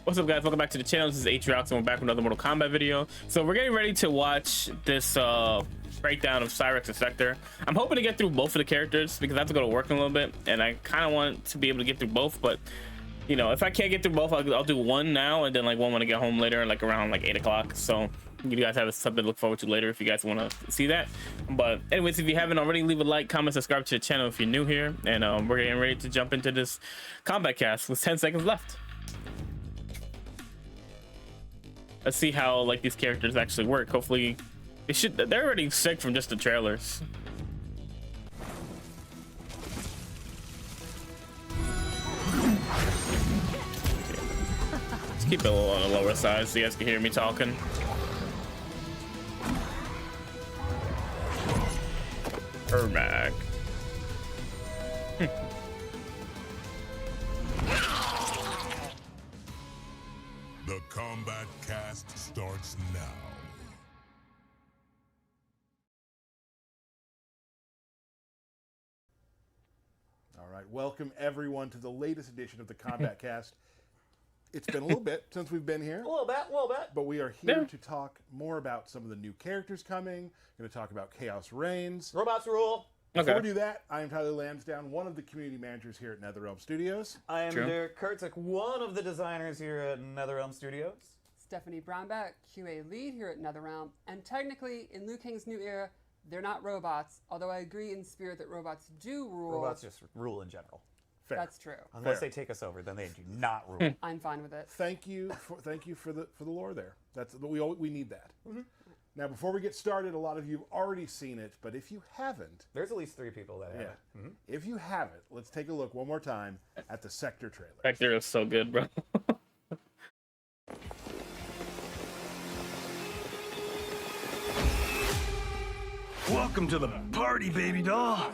What's up, guys? Welcome back to the channel. This is Aint, and we're back with another Mortal Kombat video. So we're getting ready to watch this breakdown of Cyrax and Sektor. I'm hoping to get through both of the characters because I have to go to work in a little bit, and I kind of want to be able to get through both. But you know, if I can't get through both, I'll do one now, and then like one when I get home later, like around like 8 o'clock. So you guys have something to look forward to later if you guys want to see that. But anyways, if you haven't already, leave a like, comment, subscribe to the channel if you're new here, and we're getting ready to jump into this combat cast with 10 seconds left. Let's see how like these characters actually work. Hopefully they're already sick from just the trailers. Let's keep it a little on the lower side so you guys can hear me talking. Ermac. The combat cast starts now. All right, welcome everyone to the latest edition of the Combat Cast. It's been a little bit since we've been here. A little bit. But we are here to talk more about some of the new characters coming. Going to talk about Khaos Reigns. Robots rule. Before we do that, I am Tyler Lansdowne, one of the community managers here at NetherRealm Studios. I am Derek Kurtzak, one of the designers here at NetherRealm Studios. Stephanie Brownback, QA lead here at NetherRealm. And technically, in Liu Kang's new era, they're not robots, although I agree in spirit that robots do rule. Robots just rule in general. Fair. That's true. Unless they take us over, then they do not rule. I'm fine with it. Thank you for the lore there. That's we need that. Now, before we get started, a lot of you have already seen it, but if you haven't, There's at least 3 people that have it. if you haven't, let's take a look one more time at the Sektor trailer. Sektor is so good, bro. Welcome to the party, baby doll.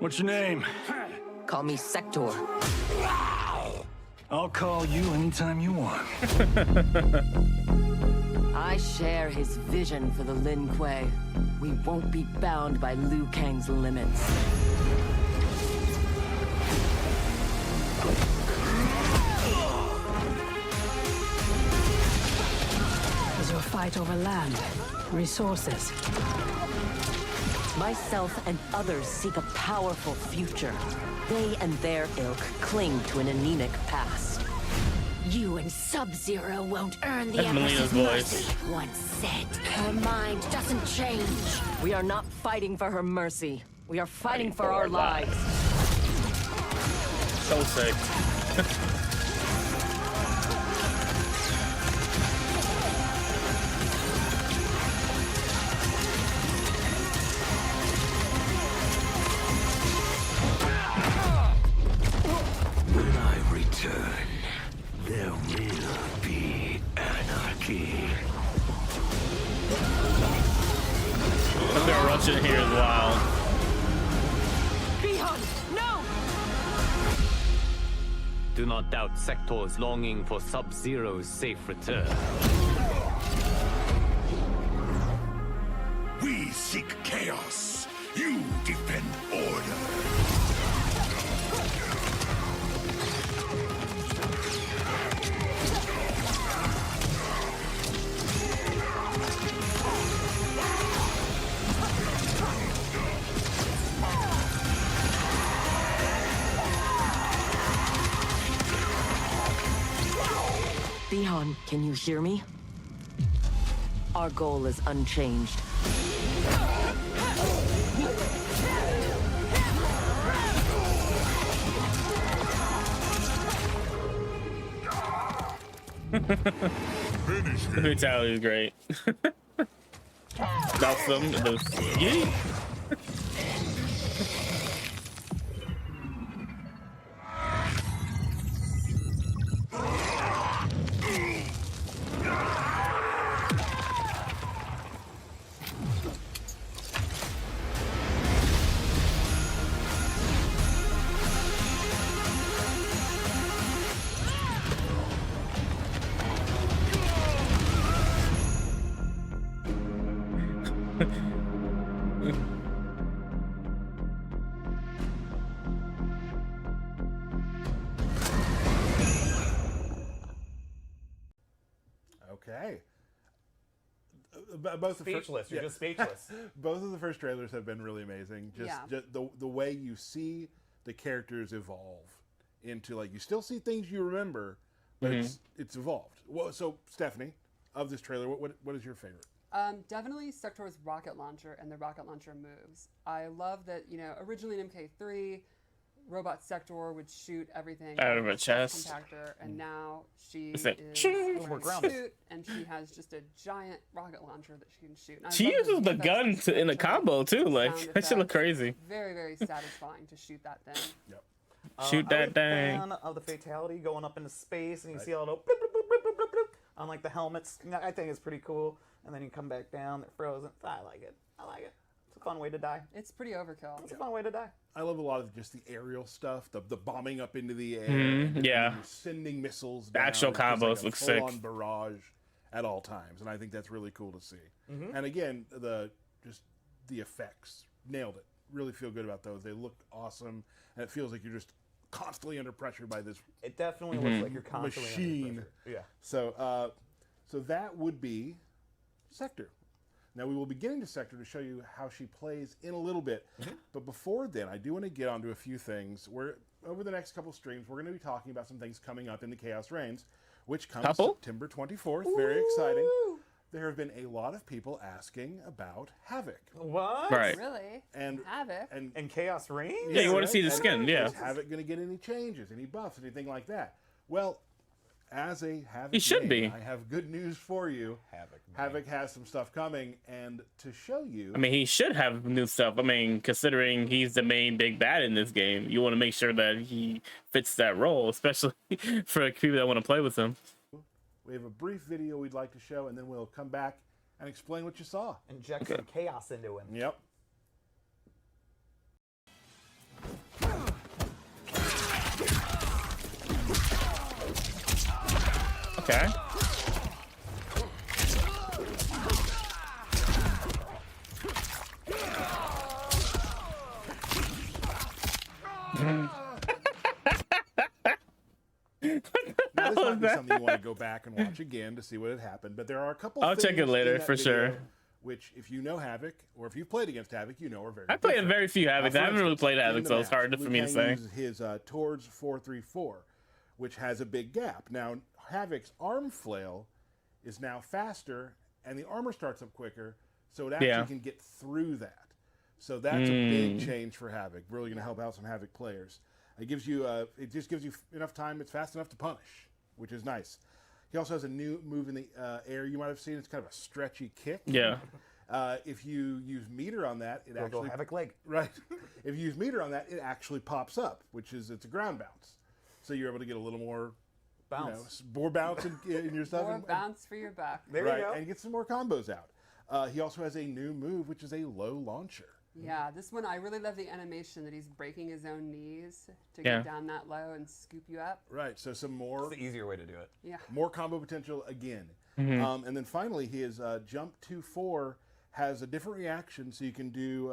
What's your name? Call me Sektor. I'll call you anytime you want. I share his vision for the Lin Kuei. We won't be bound by Liu Kang's limits. Is your fight over land, resources? Myself and others seek a powerful future. They and their ilk cling to an anemic past. You and Sub-Zero won't earn the That's Melina's Empress's voice. mercy. Once said, her mind doesn't change. We are not fighting for her mercy. We are fighting for our lives. So sick. When I return, there will be anarchy. Look at Russian here as well. No! Do not doubt Sektor's longing for Sub-Zero's safe return. We seek chaos. You defend order. Bihan, can you hear me? Our goal is unchanged. Finish The him. brutality is great. That's them. Those yeet. both Speechless. You're just speechless. Both of the first trailers have been really amazing. Just the way you see the characters evolve into, like, you still see things you remember, but it's evolved. Well, so Stephanie, of this trailer, what is your favorite? Definitely Sektor's rocket launcher and the rocket launcher moves. I love that, you know, originally in MK3, Robot Sektor would shoot everything out of her chest, compactor, and now she is more grounded, and she has just a giant rocket launcher that she can shoot. And she uses the gun in a combo too. Like, that should look crazy. Very, very satisfying to shoot that thing. Yep. Shoot that thing. I'm a fan of the fatality going up into space, and you see all the bloop, bloop, bloop, bloop, bloop, bloop, on like the helmets. I think it's pretty cool. And then you come back down, they're frozen. I like it. I like it. It's a fun way to die. It's pretty overkill. It's a fun way to die. I love a lot of just the aerial stuff, the bombing up into the air. And yeah. you're sending missiles down. The actual It's just combos like look a sick. full-on barrage at all times, and I think that's really cool to see. And again, the effects nailed it. Really feel good about those. They look awesome, and it feels like you're just constantly under pressure by this. It definitely looks like you're constantly machine. under pressure. Yeah. So that would be Sektor. Now, we will be getting to Sektor to show you how she plays in a little bit. But before then, I do want to get onto a few things. Over the next couple streams, we're going to be talking about some things coming up in the Khaos Reigns, which comes September 24th. Very exciting. There have been a lot of people asking about Havoc. What? Right. Really? And Havoc? And Khaos Reigns? Yeah, you want to see the skin, yeah. Is Havoc going to get any changes, any buffs, anything like that? Well, as a Havoc He should main, be. I have good news for you. Havoc has some stuff coming, and to show you... I mean, he should have new stuff. I mean, considering he's the main big bad in this game, you want to make sure that he fits that role, especially for people that want to play with him. We have a brief video we'd like to show, and then we'll come back and explain what you saw. Inject some chaos into him. Yep. Okay. Now, this might be something you want to go back and watch again to see what had happened, but there are a couple I'll check it things later, in that for video sure. Which, if you know Havoc, or if you've played against Havoc, you know are very I played different. very few Havocs. I haven't really played in Havoc, the so it's match, hard for me to Liu say. Kang uses his towards 434, which has a big gap. Now, Havoc's arm flail is now faster, and the armor starts up quicker, so it actually can get through that. So that's a big change for Havoc. Really going to help out some Havoc players. It gives you, it just gives you enough time. It's fast enough to punish, which is nice. He also has a new move in the air you might have seen. It's kind of a stretchy kick. Yeah. If you use meter on that, it actually go Havoc leg. Right. If you use meter on that, it actually pops up, which is it's a ground bounce. So you're able to get a little more bounce, more bounce in your stuff. More bounce for your back. There you go. And get some more combos out. He also has a new move, which is a low launcher. Yeah, this one, I really love the animation that he's breaking his own knees to get down that low and scoop you up. Right, so some more... It's the easier way to do it. Yeah. More combo potential again. And then finally, his Jump 2-4 has a different reaction, so you can do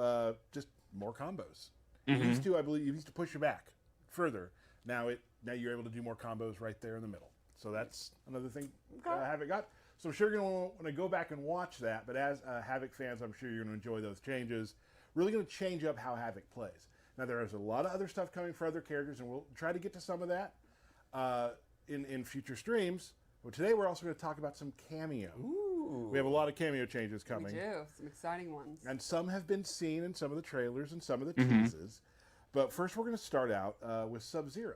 just more combos. It used to, I believe, you used to push you back further. Now you're able to do more combos right there in the middle. So that's another thing Havoc got. So I'm sure you're going to want to go back and watch that, but as Havoc fans, I'm sure you're going to enjoy those changes. Really going to change up how Havoc plays. Now, there is a lot of other stuff coming for other characters, and we'll try to get to some of that in future streams. But today, we're also going to talk about some cameo. Ooh. We have a lot of cameo changes coming. We do. Some exciting ones. And some have been seen in some of the trailers and some of the teases. But first, we're going to start out with Sub-Zero.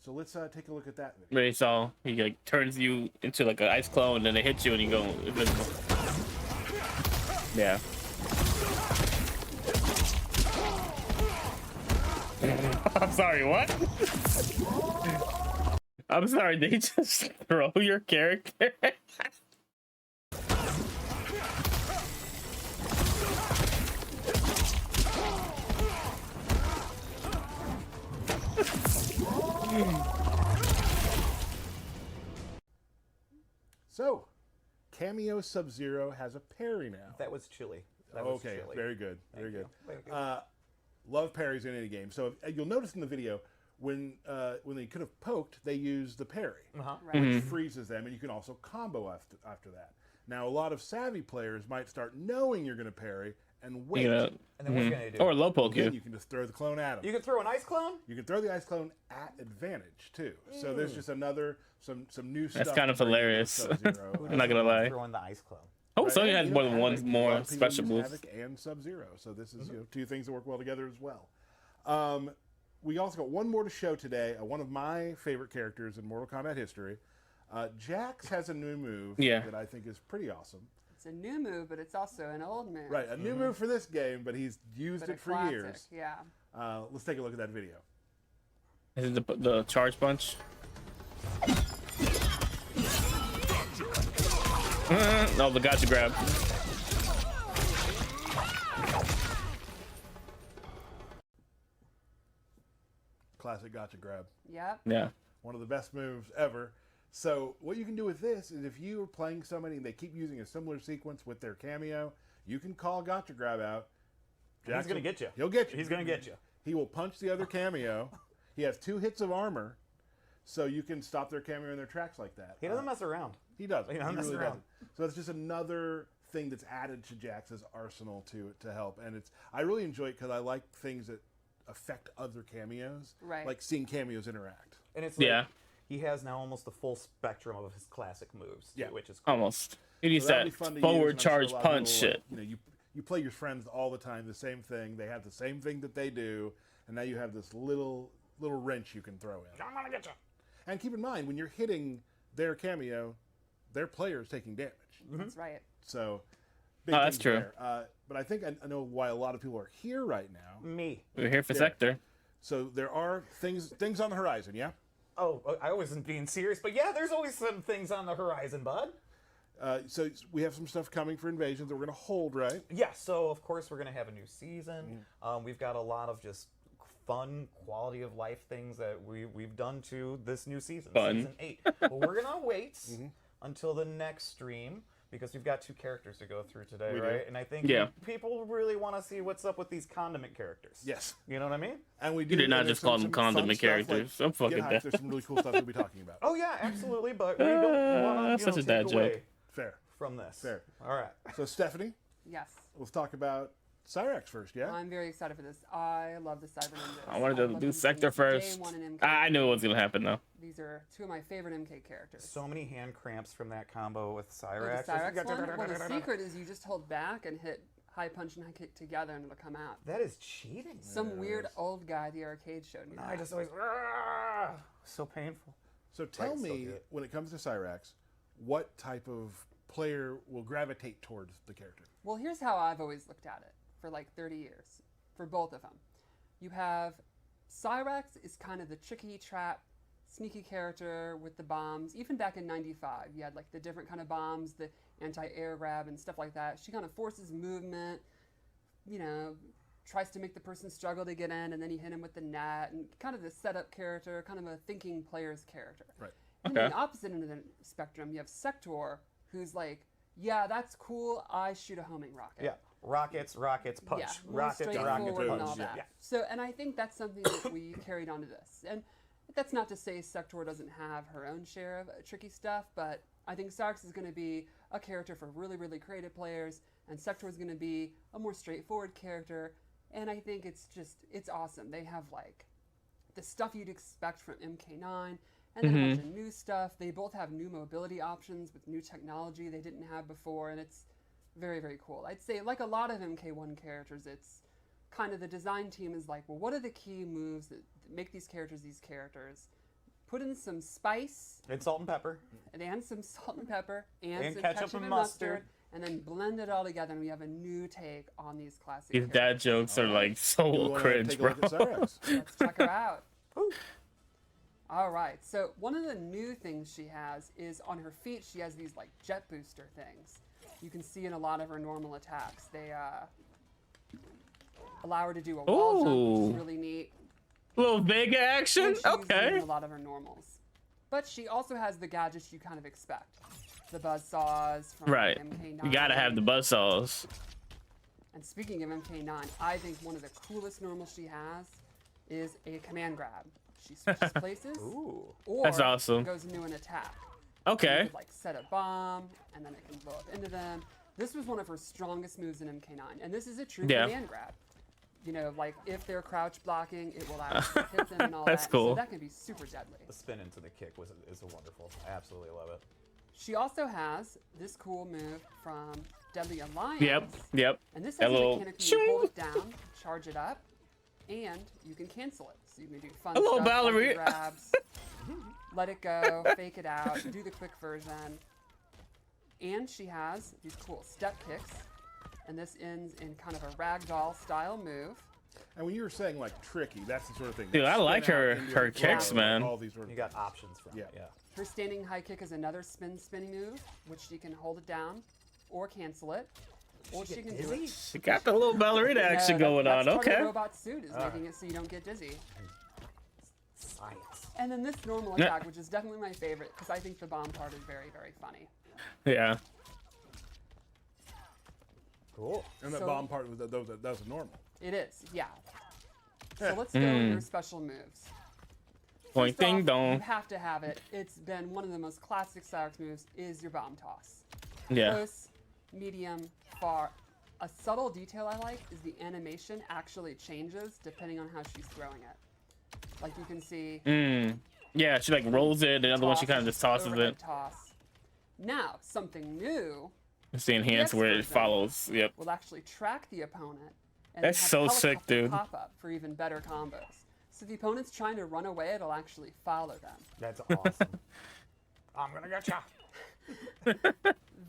So let's take a look at that video. Where he saw, he like turns you into like an ice clone, and then it hits you, and you go invisible. Yeah. I'm sorry, what? I'm sorry, did he just throw your character? So, Cameo Sub-Zero has a parry now. That was chilly. That was Okay, chilly. very good, very good. Very good. Love parries in any game. So you'll notice in the video when they could have poked, they use the parry, Right. which freezes them, and you can also combo after that. Now, a lot of savvy players might start knowing you're going to parry and wait. Yeah. And then what are you gonna do? Or low poke Then you. you can just throw the clone at him. You can throw an ice clone. You can throw the ice clone at advantage too. So there's just another some new stuff. That's kind of to bring in hilarious. with Sub-Zero. I'm not gonna lie. Throwing the ice clone. Oh, so you had know, more than Havoc, one a lot more of people special use moves. Havoc and Sub-Zero. So this is two things that work well together as well. We also got one more to show today. One of my favorite characters in Mortal Kombat history. Jax has a new move that I think is pretty awesome. It's a new move, but it's also an old move. Right, a new move for this game, but he's used it for classic, years. Yeah. Let's take a look at that video. Is it the charge punch? No, the gotcha grab. Classic gotcha grab. Yep. Yeah. One of the best moves ever. So what you can do with this is if you are playing somebody and they keep using a similar sequence with their cameo, you can call gotcha grab out. He's gonna get you. He'll get you. He's gonna get you. He will punch the other cameo. He has 2 hits of armor, so you can stop their cameo in their tracks like that. He doesn't mess around. He doesn't. He doesn't mess really around. doesn't. So it's just another thing that's added to Jax's arsenal to help. And I really enjoy it because I like things that affect other cameos. Right. Like seeing cameos interact. And it's like, he has now almost the full spectrum of his classic moves, too, which is cool. Almost. It needs So that'll that be fun to forward use, and I'm sure charge a lot of punch people, shit. You know, you play your friends all the time, the same thing. They have the same thing that they do, and now you have this little wrench you can throw in. I'm gonna get you. And keep in mind, when you're hitting their cameo, their player's taking damage. That's right. So, big that's things true. there. But I think I know why a lot of people are here right now. Me. We're here for Yeah. Sektor. So there are things on the horizon, yeah? Oh, I wasn't being serious, but yeah, there's always some things on the horizon, bud. So we have some stuff coming for Invasions that we're going to hold, right? Yeah, so of course we're going to have a new season. We've got a lot of just fun, quality of life things that we've done to this new season, season 8. But we're going to wait until the next stream because we've got 2 characters to go through today, We do. right? And I think people really want to see what's up with these condiment characters. Yes. You know what I mean? And we do. You did not and just there's call some them fun condiment stuff, like characters. I'm fucking Get Hyped. dead. There's some really cool stuff we'll be talking about. Oh yeah, absolutely, but we don't want to Such a dad take joke. away Fair. from this. Fair. All right. So Stephanie, Yes. let's talk about Cyrax first, yeah? I'm very excited for this. I love the Cyber Ninjas. I wanted to love do them Sektor since first. day one in MK. I knew it was gonna happen though. These are 2 of my favorite MK characters. So many hand cramps from that combo with Oh, Cyrax. the Cyrax one? Well, the secret is you just hold back and hit high punch and high kick together and it'll come out. That is cheating. Some weird old guy at the arcade showed me that. I just always so painful. So tell Right, still me, good. when it comes to Cyrax, what type of player will gravitate towards the character? Well, here's how I've always looked at it for like 30 years, for both of them. You have Cyrax is kind of the tricky trap, sneaky character with the bombs. Even back in '95, you had like the different kind of bombs, the anti-air grab and stuff like that. She kind of forces movement, you know, tries to make the person struggle to get in, and then you hit him with the net, and kind of the setup character, kind of a thinking player's character. Right. And then the opposite end of the spectrum, you have Sektor, who's like, yeah, that's cool, I shoot a homing rocket. Yeah. Rockets, punch. Yeah, more Rockets, straightforward and all punch. that. Yeah. So, and I think that's something that we carried on to this. And that's not to say Sektor doesn't have her own share of tricky stuff, but I think Cyrax is going to be a character for really, really creative players, and Sektor is going to be a more straightforward character. And I think it's awesome. They have like the stuff you'd expect from MK9, and then a bunch of new stuff. They both have new mobility options with new technology they didn't have before, and it's very, very cool. I'd say, like a lot of MK1 characters, it's kind of the design team is like, well, what are the key moves that make these characters? Put in some spice. And salt and pepper. And some salt and pepper. And some ketchup and mustard. And then blend it all together, and we have a new take on these classic These characters. dad jokes are like You so wanna cringe, take a bro. look at Cyrax? Let's check her out. All right, so one of the new things she has is on her feet, she has these like jet booster things. You can see in a lot of her normal attacks. They allow her to do a wall jump, which Ooh. is really neat. Little Vega action. And she uses it Okay. in a lot of her normals. But she also has the gadgets you kind of expect. The buzzsaws from Right. MK9. You gotta have the buzzsaws. And speaking of MK9, I think one of the coolest normals she has is a command grab. She switches places, Ooh. or That's awesome. goes into an attack. Okay. You could, like, set a bomb, and then it can blow up into them. This was one of her strongest moves in MK9, and this is a true command grab. You know, like, if they're crouch blocking, it will actually hit them and all That's that. cool. So that can be super deadly. The spin into the kick is wonderful. I absolutely love it. She also has this cool move from Deadly Alliance. Yep. And this has a Hello. mechanic where you hold it down, charge it up, and you can cancel it. So you can do fun Hello, stuff, Valerie. funky grabs, let it go, fake it out, do the quick version. And she has these cool step kicks, and this ends in kind of a ragdoll style move. And when you were saying like tricky, that's the sort of thing. Dude, I Spin like out her into a kicks, throw, man. All these sort of You got options from it. Yeah. Her standing high kick is another spinny move, which she can hold it down or cancel it. Or she can do it. She got the little ballerina action going on. That's part of Okay. the robot suit is making it so you don't get dizzy. Science. And then this normal attack, which is definitely my favorite, because I think the bomb part is very, very funny. Yeah. Cool. And that So- bomb part was that was normal. It is, yeah. So let's go into your special moves. Point First ding off, dong. You have to have it. It's been one of the most classic Cyrax moves is your bomb toss. Yeah. Close, medium, far. A subtle detail I like is the animation actually changes depending on how she's throwing it. Like you can see. Yeah, she like rolls it. The other one, she kind of just tosses overhead it. Toss. Now, something new It's the enhance where it version follows. Yep. will actually track the opponent. And That's have so sick, helicopter dude. Pop up for even better combos. So if the opponent's trying to run away, it'll actually follow them. That's awesome. I'm gonna get ya.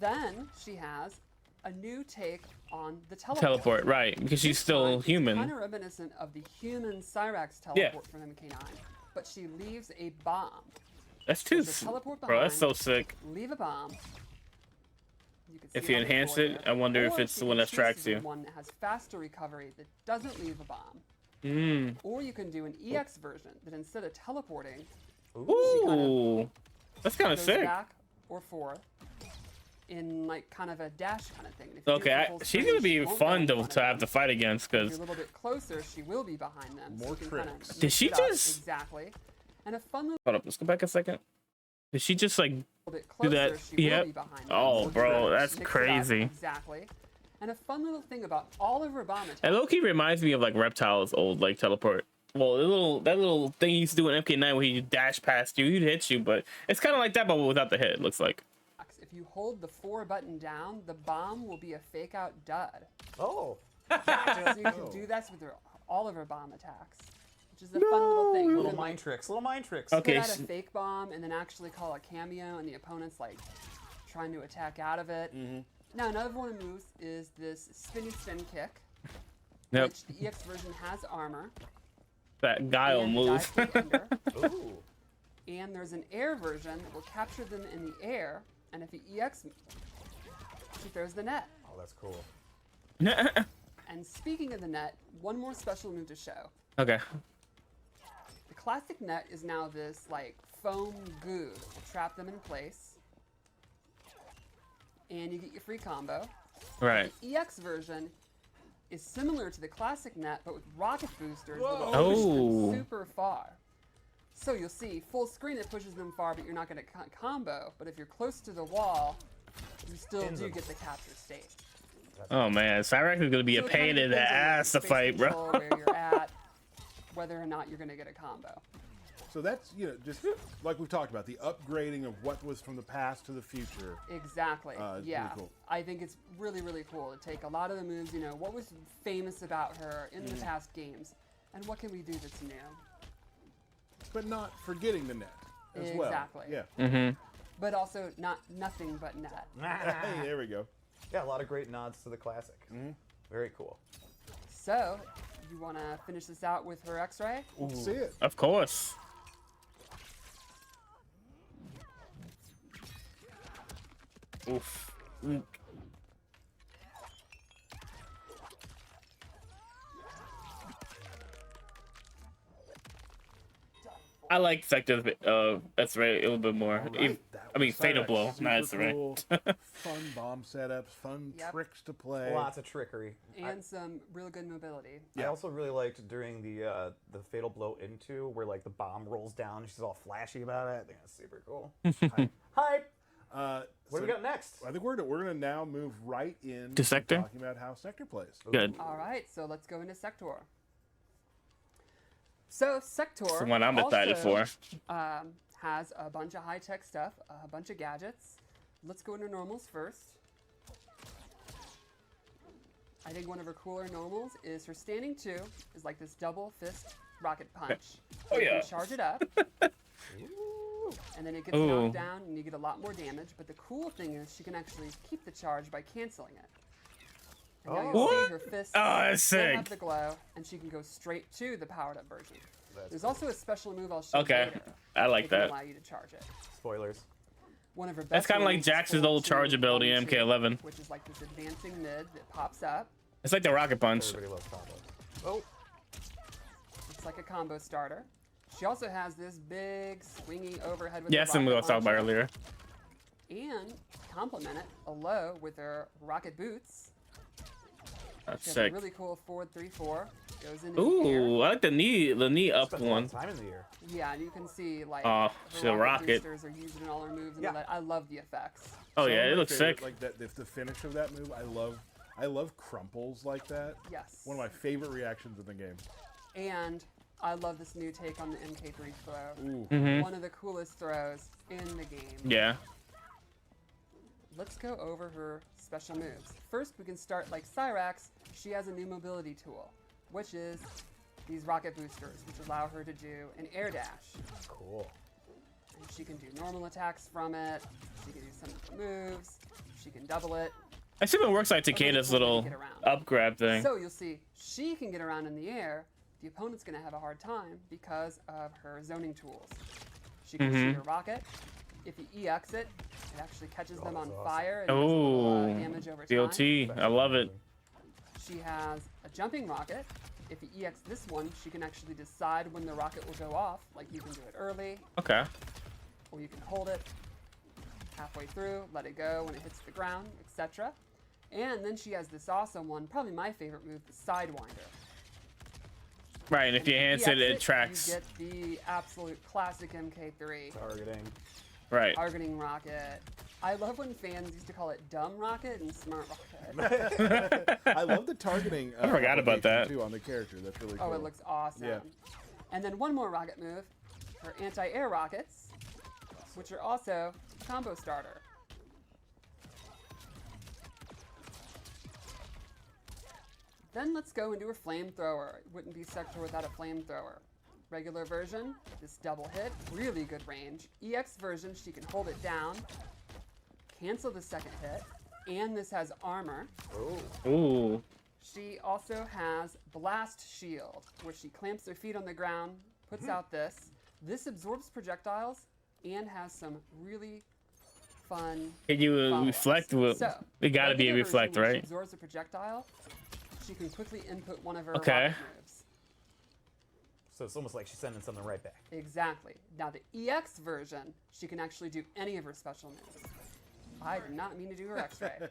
Then she has a new take on the teleport. Teleport, right? Because she's still human. Kind of reminiscent of the human Cyrax teleport from MK9, but she leaves a bomb. That's too, So teleport bro. That's behind, so sick. Leave a bomb. You can If see you it on the enhance floor it, there. I wonder if Or it's she the one can that tracks choose the you. one that has faster recovery that doesn't leave a bomb. Mm. Or you can do an EX version that instead of teleporting, Ooh, that's kind of goes sick. back or forth in like kind of a dash kind of thing. If you do it Okay, full she's screen, gonna she be won't fun go in to front of have to them. fight against. If you're Cause a little bit closer, she will be behind them. More so you can kinda tricks. Did mix she it up. just- Exactly? And a fun little hold up, let's go back a second. Did she just like? bit Do closer, that- she will yep. be behind them. Oh, So bro, tricks, that's mix it up. crazy. Exactly. And a fun little thing about all of her bomb attacks. It low-key reminds me of like Reptile's old like teleport. Well, that little thing he used to do in MK9 where he dash past you, he'd hit you, but it's kind of like that, but without the hit. It looks like. If you hold the 4 button down, the bomb will be a fake out dud. Oh. So you can do that with all of her bomb attacks, which is a fun little thing. You Little can, like, mind tricks. Little mind tricks. put Okay. out a fake bomb and then actually call a cameo, and the opponent's like trying to attack out of it. Now another one of the moves is this spinny spin kick, Yep. which the EX version has armor. That guile and move. dive kick ender. Ooh. And there's an air version that will capture them in the air, and if he EX, she throws the net. Oh, that's cool. And speaking of the net, one more special move to show. Okay. The classic net is now this like foam goo that will trap them in place. And you get your free combo. Right. The EX version is similar to the classic net, but with rocket boosters that will push Oh. them super far. So you'll see full screen it pushes them far, but you're not going to combo. But if you're close to the wall, you still Pins do them. get the capture state. Oh man, Cyrax is gonna be a So it kind pain of in the depends on your ass to space fight, bro. control, where you're at, whether or not you're going to get a combo. So that's just like we've talked about the upgrading of what was from the past to the future. Exactly. It's Yeah. pretty cool. I think it's really, really cool to take a lot of the moves, what was famous about her in the past games, and what can we do that's new? But not forgetting the net as well. Exactly. Yeah. But also nothing but net. Hey, there we go. Yeah, a lot of great nods to the classic. Very cool. So, you want to finish this out with her X-ray? Let's see it. Of course. Oof. I like Sektor's X-ray a little bit more. Right, that I mean, fatal Cyrax, blow. super Nice, right? cool, fun bomb setups, fun tricks to play. Lots of trickery. And some real good mobility. I also really liked during the fatal blow into where like the bomb rolls down. She's all flashy about it. I think that's super cool. Hype. What do we got next? I think we're gonna now move right in To Sector? talking about how Sector plays. Good. All right, so let's go into Sector. So Sector That's the one I'm excited for. Has a bunch of high-tech stuff, a bunch of gadgets. Let's go into normals first. I think one of her cooler normals is her standing 2 is like this double fist rocket punch. Oh, You yeah. can charge it up. And then it gets knocked down and you get a lot more damage. But the cool thing is she can actually keep the charge by canceling it. And now you see her fists that's still sick. have the glow, and she can go straight to the powered up version. There's also a special move I'll show you Okay. later. I like It can that. allow you to charge it. Spoilers. One of her best That's kind of like moves is Jax's forward old charge two, ability, one, two, MK11. which is like this advancing mid that pops up. It's like the rocket punch. Everybody loves combos. Oh, It's like a combo starter. She also has this big swingy overhead with Yeah, the that's something I was rocket talking about launcher. earlier. And complement it a low with her rocket boots. That's She has sick. a really cool forward 3-4. Goes into the air. Ooh, I like the knee up spent a lot one. of time in the air. Yeah, and you can see like Oh, her she's a rocket. boosters are used in all her moves and Yeah. all that. I love the effects. Oh Some yeah, of it my looks favorite, sick. Like that, the finish of that move, I love crumples like that. Yes. One of my favorite reactions in the game. And I love this new take on the MK3 throw. Ooh. One of the coolest throws in the game. Yeah. Let's go over her special moves. First, we can start like Cyrax. She has a new mobility tool, which is these rocket boosters, which allow her to do an air dash. Cool. And she can do normal attacks from it. She can do some of the moves. She can double it. I see what works like Takeda's little Get around. up grab thing. So you'll see she can get around in the air. The opponent's going to have a hard time because of her zoning tools. She can shoot a rocket. If you EX it, it actually catches them on fire and does a little, damage over time. DLT, I love it. She has a jumping rocket. If you EX this one, she can actually decide when the rocket will go off. Like you can do it early, Okay. or you can hold it halfway through, let it go when it hits the ground, etc. And then she has this awesome one, probably my favorite move, the Sidewinder. Right, and if you enhance it, it tracks. You get the absolute classic MK3 Targeting. Right. targeting rocket. I love when fans used to call it dumb rocket and smart rocket. I love the targeting. I forgot about that. Too on the character. That's really cool. Oh, it looks awesome. Yeah. And then one more rocket move, her anti-air rockets, which are also combo starter. Then let's go into her flamethrower. It wouldn't be Sector without a flamethrower. Regular version, this double hit, really good range. EX version, she can hold it down, cancel the second hit, and this has armor. Ooh. She also has Blast Shield, where she clamps her feet on the ground, puts out this. This absorbs projectiles and has some really fun Can you follow-ups. reflect? So, It gotta be a regular reflect, version, when right? She absorbs a projectile. She can quickly input one of her Okay. rocket moves. So it's almost like she's sending something right back. Exactly. Now the EX version, she can actually do any of her special moves. I did not mean to do her X-ray.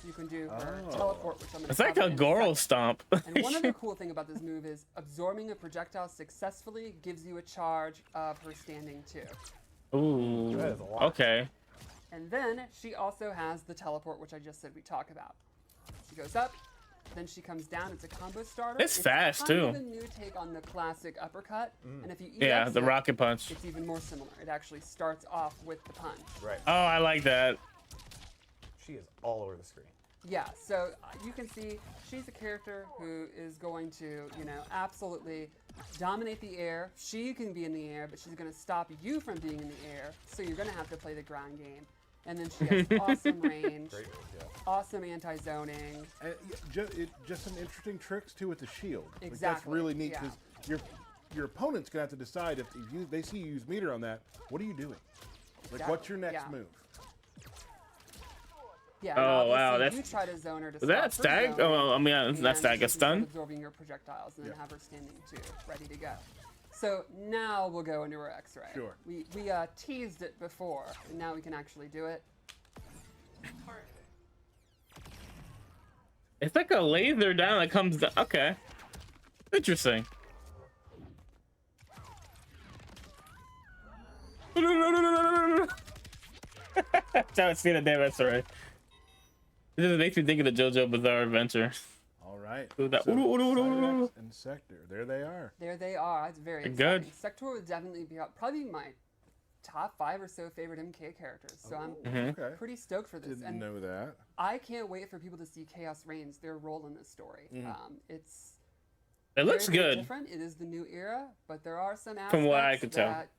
You can do her teleport, which I'm going to It's like a Goro stomp. And one other cool thing about this move is absorbing a projectile successfully gives you a charge of her standing 2. Ooh. That is a lot. Okay. And then she also has the teleport, which I just said we talk about. She goes up, then she comes down. It's a combo starter. It's fast, kind too. of a new take on the classic uppercut. And if you Yeah, EX the it, rocket punch. it's even more similar. It actually starts off with the punch. Right. Oh, I like that. She is all over the screen. Yeah, so you can see she's a character who is going to, absolutely dominate the air. She can be in the air, but she's going to stop you from being in the air, so you're going to have to play the ground game. And then she has awesome range, Great, yeah. awesome anti-zoning. And just some interesting tricks too with the shield. Like, that's Exactly, really neat yeah. because your opponent's gonna have to decide if they see you use meter on that. What are you doing? Like, what's your next Yeah. move? Yeah, Oh, and wow, obviously that's- you try to zone her to Is that stop her stag? zoning, Oh, I mean, that's and stag. A she can start stun? absorbing your projectiles and then have her standing 2, ready to go. So now we'll go into our X-ray. Sure. We teased it before, and now we can actually do it. It's like a laser down that comes down. Okay. Interesting. I haven't seen a damn X-ray. It just makes me think of the JoJo Bizarre Adventure. All right. So that- Cyrax and Sektor. There they are. There they are. It's very Good. exciting. Sektor would definitely be probably my top 5 or so favorite MK characters. So I'm Okay. pretty stoked for this. Didn't And know that. I can't wait for people to see Khaos Reigns, their role in this story. It looks very, very good. different. It is the new era, but there are some aspects From what I could tell. that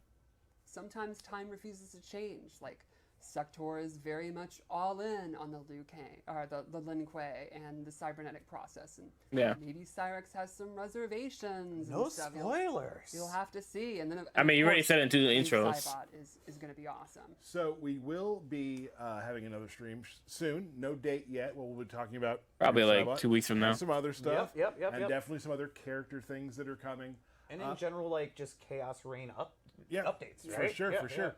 sometimes time refuses to change. Like Sektor is very much all in on the Liu Kang or the Lin Kuei and the cybernetic process, and Yeah. maybe Cyrax has some reservations. No and stuff. spoilers. You'll have to see, and then I mean, you already said it in 2 the intros. Cybot is going to be awesome. So we will be having another stream soon. No date yet. We'll be talking about Probably like Cybot 2 weeks from now. and some other stuff. Yep, And definitely some other character things that are coming. And in general, like just Chaos Reign updates, For right? sure, Yeah, for sure.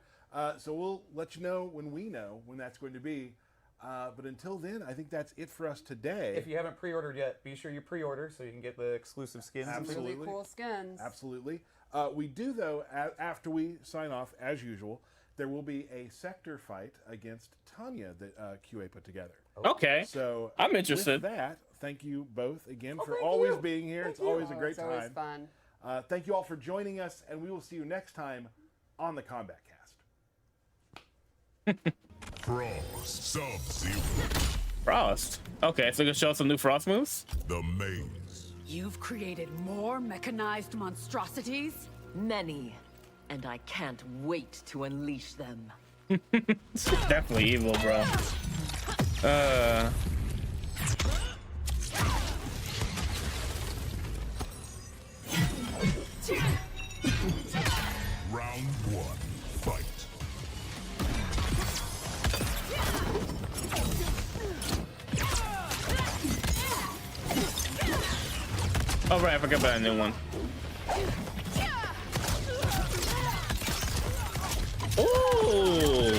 So we'll let you know when that's going to be. But until then, I think that's it for us today. If you haven't pre-ordered yet, be sure you pre-order so you can get the exclusive skins. and things. Really cool skins. Absolutely. We do, though, after we sign off, as usual, there will be a Sektor fight against Tanya that QA put together. Okay. So I'm interested. With that, thank you both again for thank always you. being here. Thank It's you. always a great It's always time. fun. Thank you all for joining us, and we will see you next time on the Combat Cast. Frost, Sub-Zero, Frost. Okay, so gonna show us some new Frost moves. the maze. You've created more mechanized monstrosities? Many, and I can't wait to unleash them. It's definitely evil, bro. Round 1, fight. Oh right, I forgot about a new one. Ooh,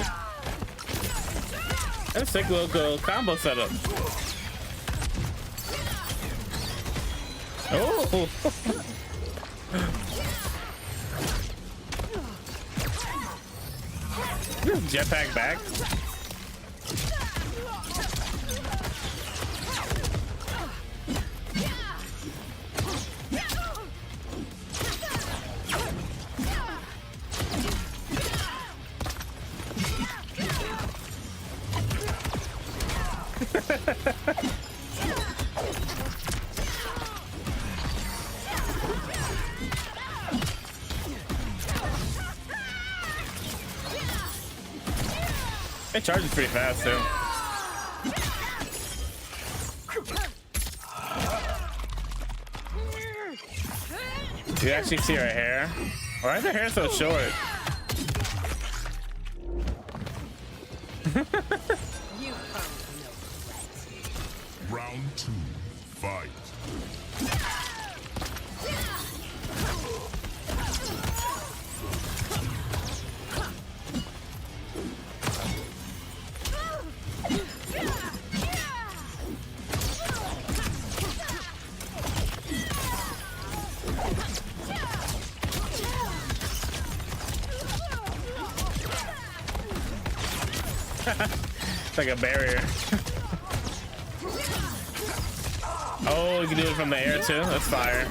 that's a sick little combo setup. Oh, jetpack back. It charges pretty fast too. You actually see her hair? Why is her hair so short? Round 2, fight. It's like a barrier. Oh, you can do it from the air too? That's fire.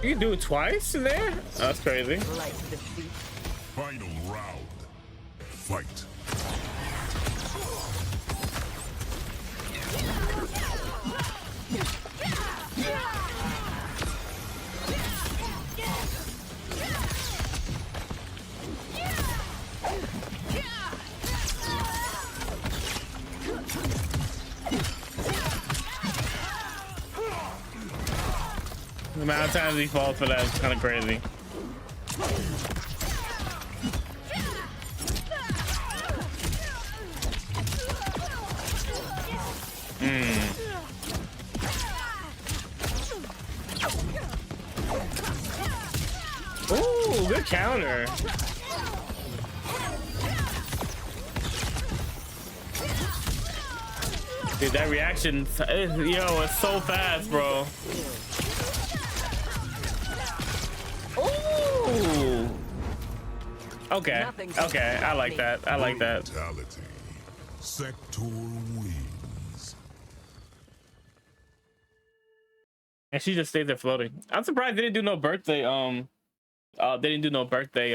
You can do it twice in there? Oh, that's crazy. Final round, fight. amount of times he falls for that is kind of crazy. Ooh, good counter. Dude, that reaction, yo, it's so fast, bro. Ooh. Okay. Okay, I like that. I like that. Brutality. Sektor wins. And she just stayed there floating. I'm surprised they didn't do no birthday. They didn't do no birthday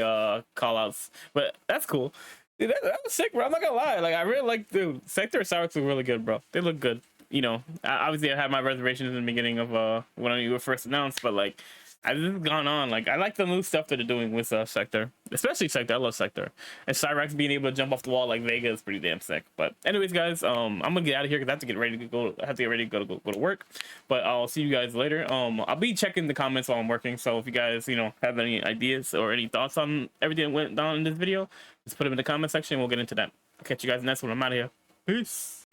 call outs, but that's cool. Dude, that was sick, bro. I'm not gonna lie. Like, I really like, dude, Sektor and Cyrax look really good, bro. They look good. You know, obviously I had my reservations in the beginning of when you were first announced, but like, as this has gone on, like, I like the new stuff that they're doing with Sektor, especially Sektor. I love Sektor, and Cyrax being able to jump off the wall like Vega is pretty damn sick. But anyways, guys, I'm gonna get out of here because I have to get ready to go. I have to get ready to go to work. But I'll see you guys later. I'll be checking the comments while I'm working. So if you guys, you know, have any ideas or any thoughts on everything that went down in this video, just put them in the comment section. And we'll get into that. I'll catch you guys next one. I'm out of here. Peace.